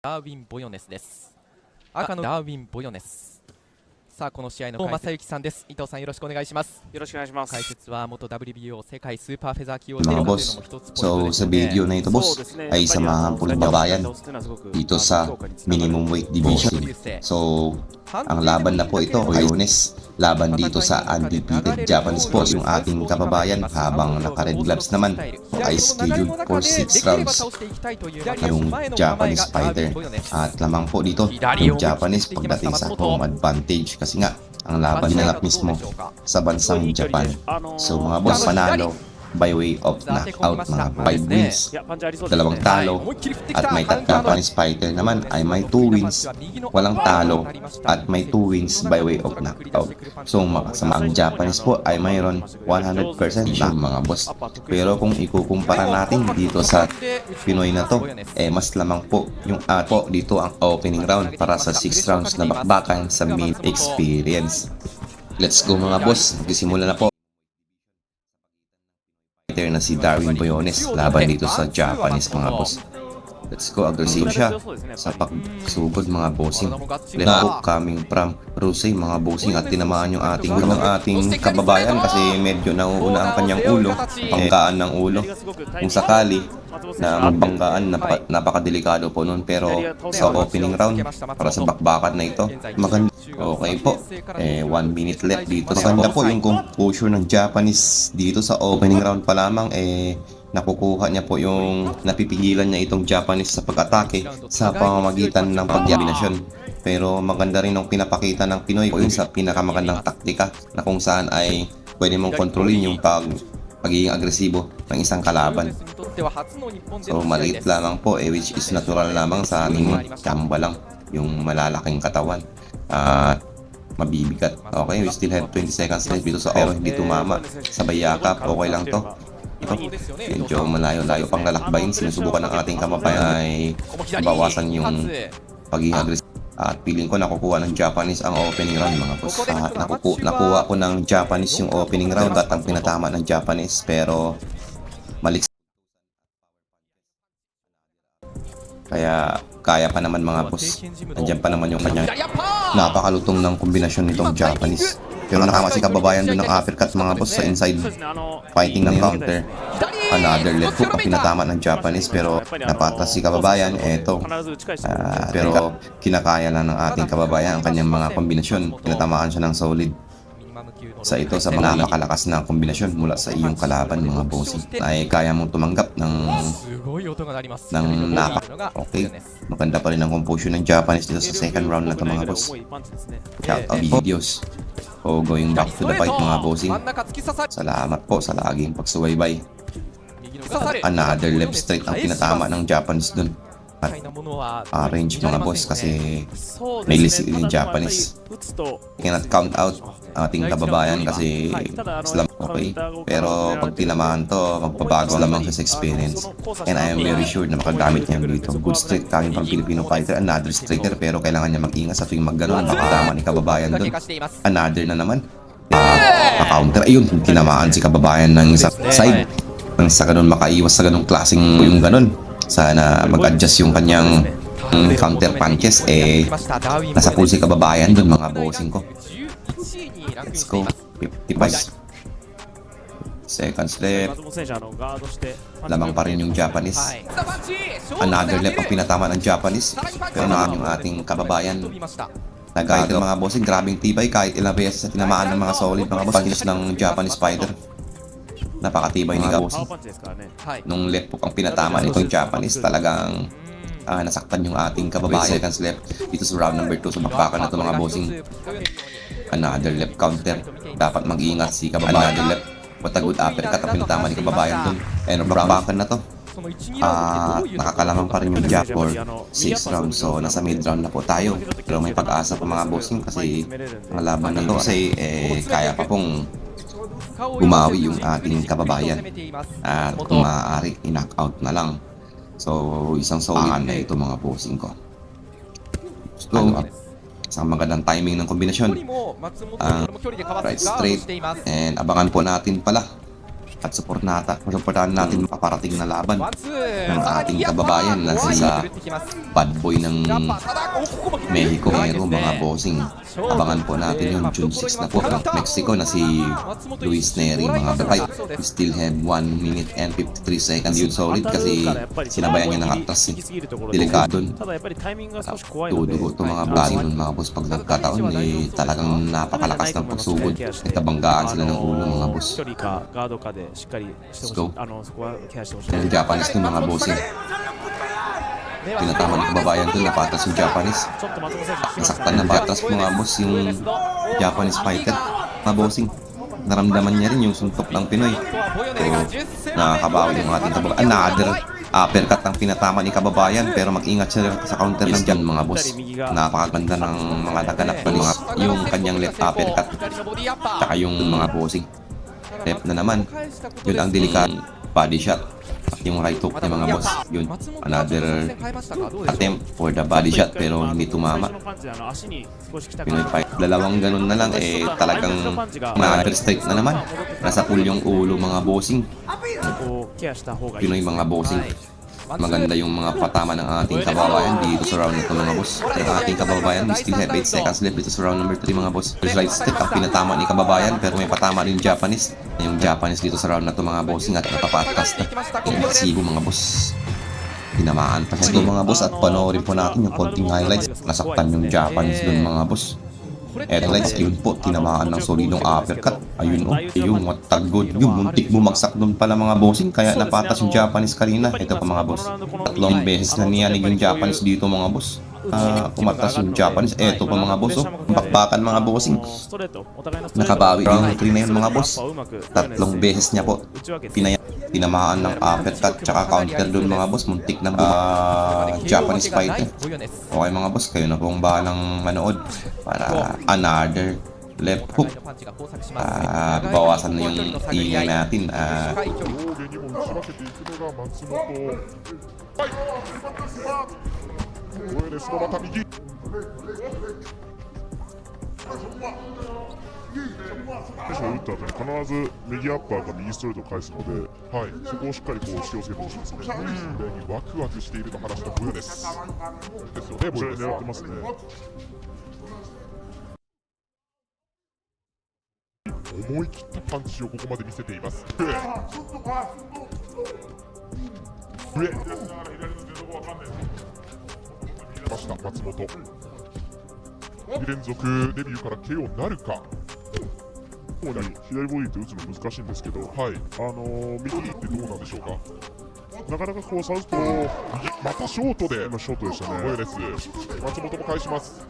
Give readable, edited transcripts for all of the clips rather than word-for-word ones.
ダーウィン・ボヨネスです。赤のダーウィン・ボヨネス。さあこの試合の解説正幸さんです。伊藤さんよろしくお願いします。よろしくお願いします。解説は元 WBO 世界スーパーフェザー級をmga boss, so sa video na ito boss ay sa mga babayan dito sa minimum weight division. So ang laban na po ito, Boyones, laban dito sa undefeated Japanese po yung ating kababayan, habang naka-red gloves naman ay scheduled for 6 rounds yung Japanese fighter. At lamang po dito yung Japanese pagdating sa home advantage kasi nga ang laban nila mismo sa bansang Japan. So mga boss, panalo by way of knockout, mga 5 wins, 2 talo, at may 3 Japanese fighter naman ay may 2 wins, walang talo, at may 2 wins by way of knockout. So sa mga Japanese po ay mayroon 100% na mga boss. Pero kung ikukumpara natin dito sa Pinoy na to, mas lamang po yung po dito ang opening round para sa 6 rounds na bakbakan sa main experience. Let's go mga boss, magsisimula na po na si Darwin Boyones laban dito sa Japanese mga boss. Let's go, aggressive siya sa pagsugod mga bossing. Left hook coming from Rusey mga bossing, at tinamaan yung ating kababayan kasi medyo nauuna ang kanyang ulo, panggaan ng ulo. Kung sakali na mabanggaan, napakadelikado po nun, pero sa opening round para sa bakbakan na ito, maganda. Okay po, 1 minute left dito. Maganda po yung composure ng Japanese dito sa opening round pa lamang, nakukuha niya po yung napipigilan niya itong Japanese sa pag-atake sa pamamagitan ng pagyabinasyon. Pero maganda rin yung pinapakita ng Pinoy po yun sa pinakamagandang taktika na kung saan ay pwede mong kontrolin yung pagiging agresibo ng isang kalaban. So maliit lamang po, which is natural lamang sa aming chamba lang yung malalaking katawan at mabibigat. Okay, we still have 20 seconds left dito sa pero hindi tumama. Sabay yakap, okay lang to. Medyo malayo-layo pang lalakbayin. Sinusubukan ng ating kababayan ay bawasan yung pagiging aggressive. At feeling ko nakukuha ng Japanese ang opening round mga boss. Nakuha ko ng Japanese yung opening round at ang pinatama ng Japanese, pero malik. Kaya pa naman mga boss. Nandiyan pa naman yung kanyang napakalutong ng kombinasyon nitong Japanese. Pero nakama si kababayan doon ng uppercut mga boss sa inside fighting ng counter. Another left hook ang pinatama ng Japanese, pero napatas si kababayan. Pero kinakaya lang ng ating kababayan ang kanyang mga kombinasyon. Pinatamaan siya ng solid sa mga napakalakas na kombinasyon mula sa iyong kalaban mga bossing. Ay kaya mong tumanggap ng okay. Maganda pa rin ang composure ng Japanese dito sa second round na ito mga boss. Shout out videos. O going back to the fight mga bossing. Salamat po sa laging pagsubaybay. Another left straight ang pinatama ng Japanese dun. At range mga boss kasi may lisik yung Japanese. Cannot count out ating kababayan kasi slam. Okay, pero pag tinamaan to, magpabago lamang sa experience. And I am very sure na makagamit niya dito. Good straight coming from Filipino fighter. Another straighter, pero kailangan niya mag-ingat sa tuwing mag-ganon. Makatama ni kababayan doon. Another na naman. Counter. Ayun, tinamaan si kababayan ng isang side. Nang sa ganun makaiwas sa ganung klaseng yung ganon. Sana mag-adjust yung kanyang counter punches. Nasa pool si kababayan doon mga bossing ko. Let's go. 55 seconds left. Lamang pa rin yung Japanese. Another left ang pinatama ng Japanese, pero naman yung ating kababayan. Nagkahit yung mga bossing, grabing tibay kahit ilang beses sa tinamaan ng mga solid mga bossing ng Japanese fighter. Napakatibay ni bossing. Nung left hook ang pinatama nitong Japanese, talagang nasaktan yung ating kababayan. Seconds left dito sa round number 2 sa bakbakan na ito mga bossing. Another left counter. Dapat mag-iingat si kababayan. Another left. What a good uppercut ang pinatama ni kababayan dun. And bakbakan na to. Nakakalamang pa rin yung Jap for 6 rounds. So nasa mid round na po tayo. Pero may pag-asa pa mga bossing kasi ang laban na to kasi kaya pa pong gumawi yung ating kababayan. At kung maaari, i-knockout na lang. So isang solid na ito mga bossing ko. So isang magandang timing ng kombinasyon. Right straight. And abangan po natin pala at suportahan natin paparating na laban ワンツー ng さら ating にやっぱ kababayan na 怖い si 振ってきます bad boy ng やっぱただおここも Mexico 怖いです Hero ね mga bossing. Abangan po natin yun, June 6 na po ng Mexico na si Luis Neri mga batay. We still have 1 minute and 53 seconds yun solid kasi sinabayan niya ng atras eh. Delikado dun. ただやっぱりタイミングが少し怖いので Dudugo to mga body nun mga boss pag nagkataon eh talagang napakalakas ng pagsugod. Itabanggaan sila ng ulo mga boss. 距離かガードかでしっかりしてほしい Let's go. そこはケアしてほしい Yung Japanese to mga bossing. Tinatama ng kababayan dun, napatas yung Japanese. ちょっと松本選手来ました Nasaktan na patas mga boss yung Japanese fighter. Mga bossing. Naramdaman niya rin yung suntok ng Pinoy. So, nakakabawi yung ating kababayan. Another uppercut ang pinatama ni kababayan pero mag-ingat siya sa counter ng dyan mga boss. Napakaganda ng mga naganap na yung kanyang left uppercut tsaka yung mga bossing. Left na naman. Yun ang delikado body shot. At yung right hook niya mga boss. Yun, another attempt for the body shot pero hindi tumama. 最初のパンチで足に少し来た Pinoy fight. Dalawang ganun na lang eh talagang na-strike na naman. Nasa pool yung ulo mga bossing. こうケアした方がいい Pinoy mga bossing. Maganda yung mga patama ng ating kababayan dito sa round nito mga boss. Ng ating kababayan, we still have 8 seconds left dito sa round number 3 mga boss. First right step ang pinatama ni kababayan pero may patama rin Japanese. Yung Japanese dito sa round na to mga bossing at napapatas na. Yung Cebu mga boss. Tinamaan pa siya mga boss at panoorin po natin yung konting highlights. Nasaktan yung Japanese dun mga boss. Headlights, ayun po, tinamaan ng solidong uppercut. Ayun o, yung what a good. Yung muntik bumagsak doon pala mga bossing. Kaya napatas yung Japanese kanina. Ito pa mga boss. 3 beses na niyanig yung Japanese dito mga boss. Pumatas yung Japanese. Ito pa mga boss oh. Bakbakan mga bossing. ストレートお互いのストレート Nakabawi yung 3 na yun mga boss. うまく 3 beses niya po. Tinamaan ng uppercut tsaka counter doon mga boss. Muntik na Japanese fighter. Okay mga boss, kayo na pong bahalang manood para another left hook. Bawasan na yung ingay natin. 上下にも打ち分けていくのが松本。はい。ゴエレスのまた右。最初打った後に必ず右アッパーか右ストレートを返すので、はい、そこをしっかりこう気をつけてほしいですね。それにワクワクしていると話したボヨです。ですよね、ボヨ狙ってますね。思い切ったパンチをここまで見せています。上。ました松本。2連続デビューから KO なるか。左ボディって打つの難しいんですけど、はい、右ってどうなんでしょうか。なかなかこうサウスポーまたショートで今ショートでしたね。ボヨです。松本も返します。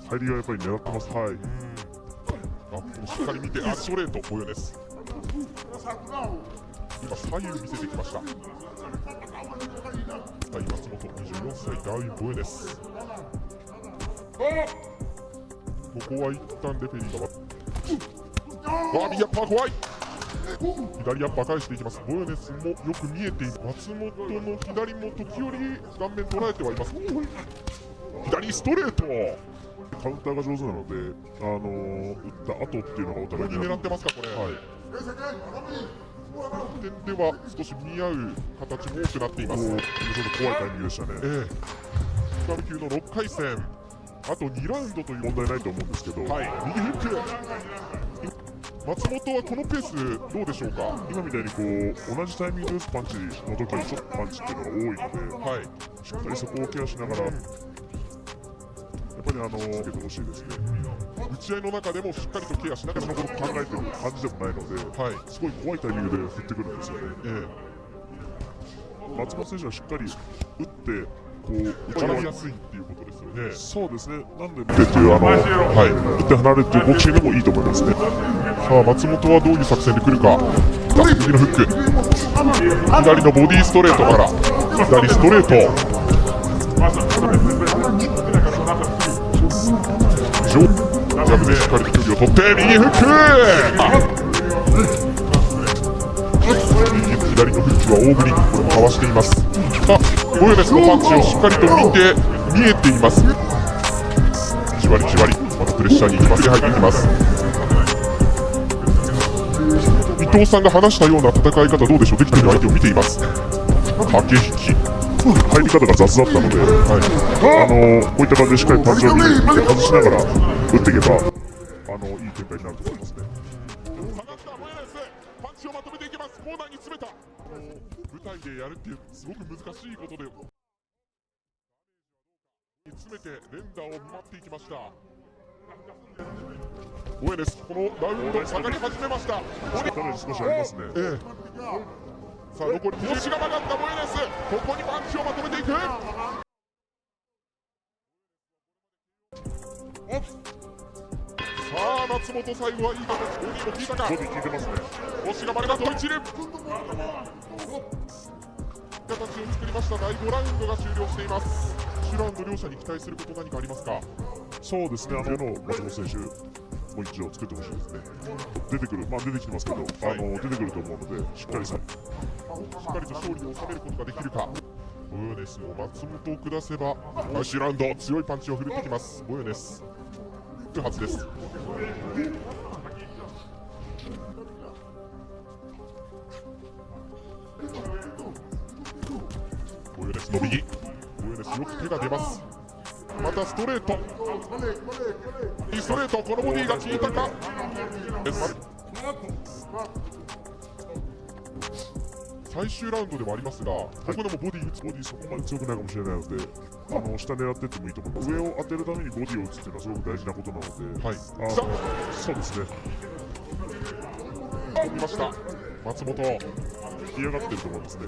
入りがやっぱり狙ってます。はい。しっかり見て、ストレート、ボヨです。今、左右見せてきました。対松本、24歳、ダーウィン・ボヨです。ここは一旦レフェリーが右アッパー怖い。左アッパー返していきます。ボヨネスもよく見えている。松本の左も時折顔面捉えてはいます。左ストレート。カウンターが上手なので、打った後っていうのがお互いに狙ってますか、これ。はい。点では少し見合う形も多くなっています。ちょっと怖いタイミングでしたね。バーベキューの6回戦、あと2ラウンドという問題ないと思うんですけど、はい、右フック。松本はこのペースどうでしょうか。今みたいにこう同じタイミングで打つパンチの時にちょっとパンチっていうのが多いので、はい、しっかりそこをケアしながら。やっぱり受けてほしいですね。打ち合いの中でもしっかりとケアしながらのことを考えている感じでもないので、はい、すごい怖いタイミングで振ってくるんですよね。松本選手はしっかり打ってこう打ち合いやすいっていうことですよね。そうですね。なんでっていうはい、一旦離れてボクシングでもいいと思いますね。さあ松本はどういう作戦で来るか。右のフック。左のボディストレートから左ストレート。ジャブでしっかりと距離を取って右フック。左のフックは大振りかわしています。ボヨネスのパンチをしっかりと見えています。じわりじわりまたプレッシャーに行きます。入っていきます。伊藤さんが話したような戦い方どうでしょう。できている相手を見ています。駆け引き入り方が雑だったので、こういった感じでしっかりパンチを見て外しながら打っていけばいい展開になると思いますね。下がったモエレス、パンチをまとめていきます。コーナーに詰めた。舞台でやるっていうすごく難しいことで詰めて連打を待っていきました。モエレス、このラウンド下がり始めました。かなり少しありますね。さあ残り腰が曲がったモエレス、ここにパンチをまとめていく。さあ松本最後はいい形、ボディも効いたか。ボディ効いてますね。腰が丸が飛び散る形を作りました。第5ラウンドが終了しています。1ラウンド両者に期待すること何かありますか。そうですね、の松本選手もう一度作ってほしいですね。出てくる、出てきてますけど、出てくると思うので、しっかりと勝利を収めることができるか。ボヨネスも松本を下せば、開始ラウンド、強いパンチを振るってきます。ボヨネス、いくはずです。ボヨネスの右、ボヨネスよく手が出ます。またストレート、ストレート、このボディが効いたか。最終ラウンドでもありますが、ここでもボディ打つ、ボディそこまで強くないかもしれないので、下狙ってってもいいと思います。上を当てるためにボディを打つっていうのはすごく大事なことなので、そうですね。飛びました、松本、嫌がってると思いますね。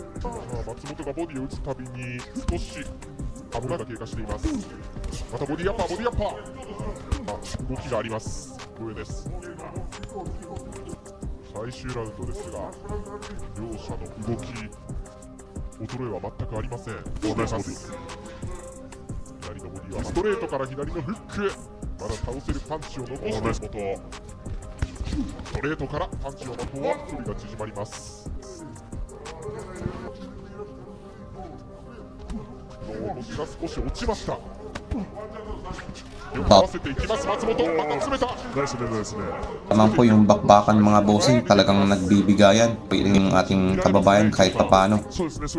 松本がボディを打つたびに少し危ないが経過しています。またボディアッパー、ボディアッパー、動きがあります。上です。最終ラウンドですが、両者の動き、衰えは全くありません。お願いします。左のボディはストレートから左のフック、まだ倒せるパンチを残して松本。ストレートからパンチをまとは距離が縮まります。腰が少し落ちました。よく合わせていきます、松本。また詰めた。ナイスね、ナイスね。Naman po yung bakbakan mga bossing, talagang nagbibigayan yung ating kababayan kahit papano.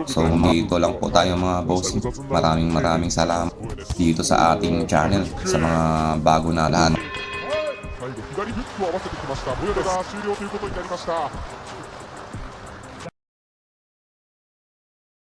So dito lang po tayo mga bossing. Maraming salamat dito sa ating channel, sa mga bago na lahat. 最後左フックを合わせてきました。ボヨネスが終了ということになりました。